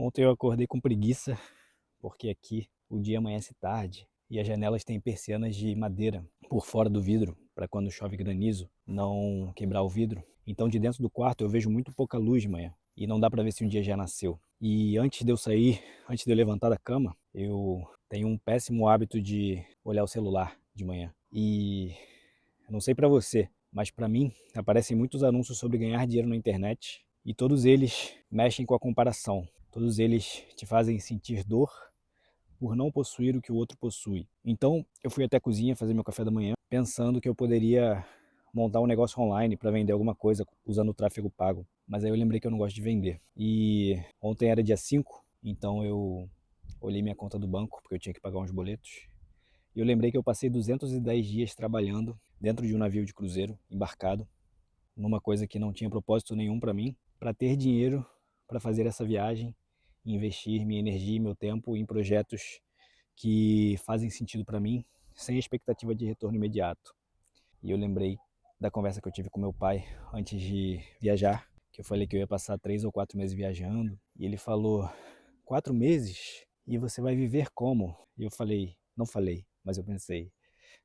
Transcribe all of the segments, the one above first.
Ontem eu acordei com preguiça, porque aqui o dia amanhece tarde e as janelas têm persianas de madeira por fora do vidro, para quando chove granizo não quebrar o vidro. Então de dentro do quarto eu vejo muito pouca luz de manhã e não dá para ver se um dia já nasceu. E antes de eu sair, antes de eu levantar da cama, eu tenho um péssimo hábito de olhar o celular de manhã. E eu não sei para você, mas para mim aparecem muitos anúncios sobre ganhar dinheiro na internet e todos eles mexem com a comparação. Todos eles te fazem sentir dor por não possuir o que o outro possui. Então, eu fui até a cozinha fazer meu café da manhã, pensando que eu poderia montar um negócio online para vender alguma coisa usando o tráfego pago. Mas aí eu lembrei que eu não gosto de vender. E ontem era dia 5, então eu olhei minha conta do banco, porque eu tinha que pagar uns boletos. E eu lembrei que eu passei 210 dias trabalhando dentro de um navio de cruzeiro, embarcado, numa coisa que não tinha propósito nenhum para mim, para ter dinheiro para fazer essa viagem, investir minha energia e meu tempo em projetos que fazem sentido para mim, sem expectativa de retorno imediato. E eu lembrei da conversa que eu tive com meu pai antes de viajar, que eu falei que eu ia passar 3 ou 4 meses viajando, e ele falou: 4 meses? E você vai viver como? E eu falei, não falei, mas eu pensei,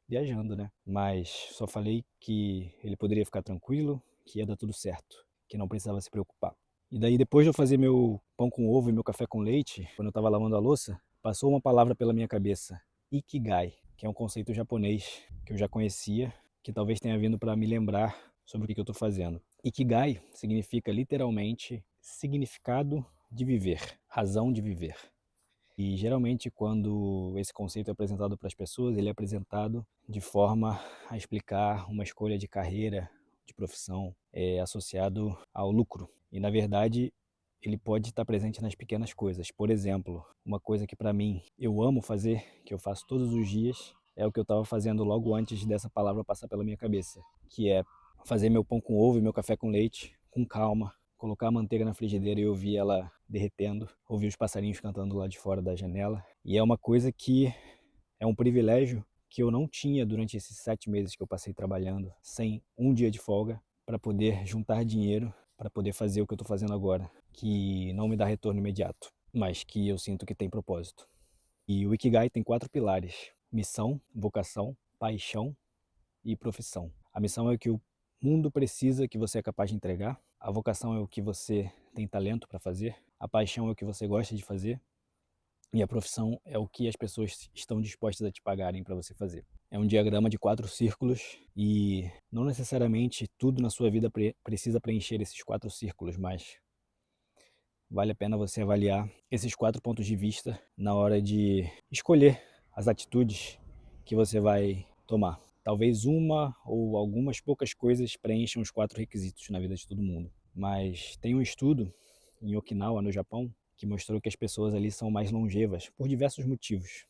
viajando, né? Mas só falei que ele poderia ficar tranquilo, que ia dar tudo certo, que não precisava se preocupar. E daí, depois de eu fazer meu pão com ovo e meu café com leite, quando eu estava lavando a louça, passou uma palavra pela minha cabeça: Ikigai, que é um conceito japonês que eu já conhecia, que talvez tenha vindo para me lembrar sobre o que eu estou fazendo. Ikigai significa literalmente significado de viver, razão de viver. E geralmente quando esse conceito é apresentado para as pessoas, ele é apresentado de forma a explicar uma escolha de carreira, de profissão, associado ao lucro. E na verdade, ele pode estar presente nas pequenas coisas. Por exemplo, uma coisa que para mim eu amo fazer, que eu faço todos os dias, é o que eu estava fazendo logo antes dessa palavra passar pela minha cabeça, que é fazer meu pão com ovo e meu café com leite com calma, colocar a manteiga na frigideira e ouvir ela derretendo, ouvir os passarinhos cantando lá de fora da janela. E é uma coisa que é um privilégio que eu não tinha durante esses 7 meses que eu passei trabalhando, sem um dia de folga, para poder juntar dinheiro, para poder fazer o que eu estou fazendo agora, que não me dá retorno imediato, mas que eu sinto que tem propósito. E o Ikigai tem 4 pilares: missão, vocação, paixão e profissão. A missão é o que o mundo precisa que você é capaz de entregar. A vocação é o que você tem talento para fazer. A paixão é o que você gosta de fazer. E a profissão é o que as pessoas estão dispostas a te pagarem para você fazer. É um diagrama de 4 círculos e não necessariamente tudo na sua vida precisa preencher esses 4 círculos, mas vale a pena você avaliar esses 4 pontos de vista na hora de escolher as atitudes que você vai tomar. Talvez uma ou algumas poucas coisas preencham os 4 requisitos na vida de todo mundo. Mas tem um estudo em Okinawa, no Japão, que mostrou que as pessoas ali são mais longevas por diversos motivos.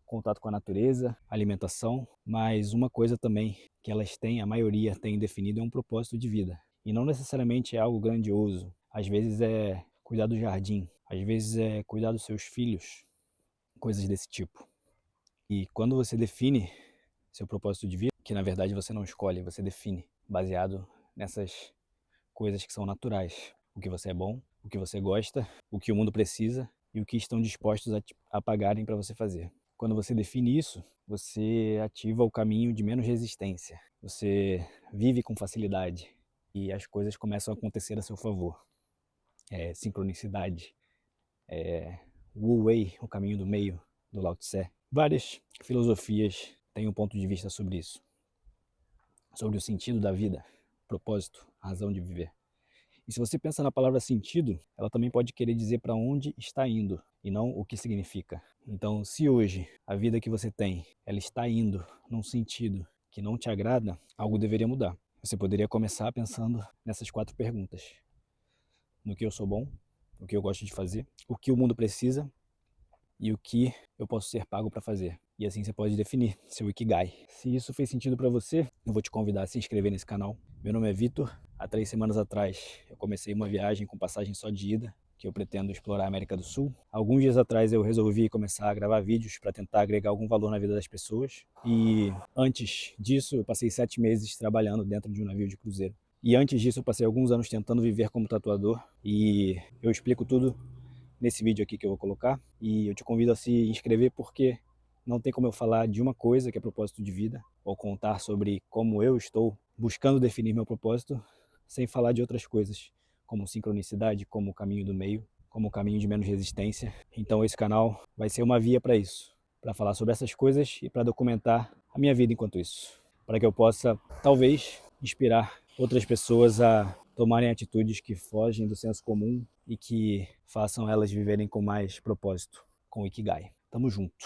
Contato com a natureza, alimentação, mas uma coisa também que elas têm, a maioria tem definido, é um propósito de vida. E não necessariamente é algo grandioso. Às vezes é cuidar do jardim, às vezes é cuidar dos seus filhos, coisas desse tipo. E quando você define seu propósito de vida, que na verdade você não escolhe, você define, baseado nessas coisas que são naturais. O que você é bom, o que você gosta, o que o mundo precisa e o que estão dispostos a pagarem para você fazer. Quando você define isso, você ativa o caminho de menos resistência. Você vive com facilidade e as coisas começam a acontecer a seu favor. É sincronicidade, Wu Wei, o caminho do meio, do Lao Tse. Várias filosofias têm um ponto de vista sobre isso, sobre o sentido da vida, propósito, razão de viver. E se você pensa na palavra sentido, ela também pode querer dizer para onde está indo e não o que significa. Então, se hoje a vida que você tem, ela está indo num sentido que não te agrada, algo deveria mudar. Você poderia começar pensando nessas 4 perguntas: no que eu sou bom, o que eu gosto de fazer, o que o mundo precisa e o que eu posso ser pago para fazer. E assim você pode definir seu Ikigai. Se isso fez sentido para você, eu vou te convidar a se inscrever nesse canal. Meu nome é Vitor. Há 3 semanas atrás eu comecei uma viagem com passagem só de ida, que eu pretendo explorar a América do Sul. Alguns dias atrás eu resolvi começar a gravar vídeos para tentar agregar algum valor na vida das pessoas. E antes disso eu passei 7 meses trabalhando dentro de um navio de cruzeiro. E antes disso eu passei alguns anos tentando viver como tatuador. E eu explico tudo nesse vídeo aqui que eu vou colocar. E eu te convido a se inscrever porque não tem como eu falar de uma coisa que é propósito de vida, ou contar sobre como eu estou buscando definir meu propósito, sem falar de outras coisas, como sincronicidade, como o caminho do meio, como o caminho de menos resistência. Então esse canal vai ser uma via para isso, para falar sobre essas coisas e para documentar a minha vida enquanto isso, para que eu possa, talvez, inspirar outras pessoas a tomarem atitudes que fogem do senso comum e que façam elas viverem com mais propósito, com o Ikigai. Tamo junto.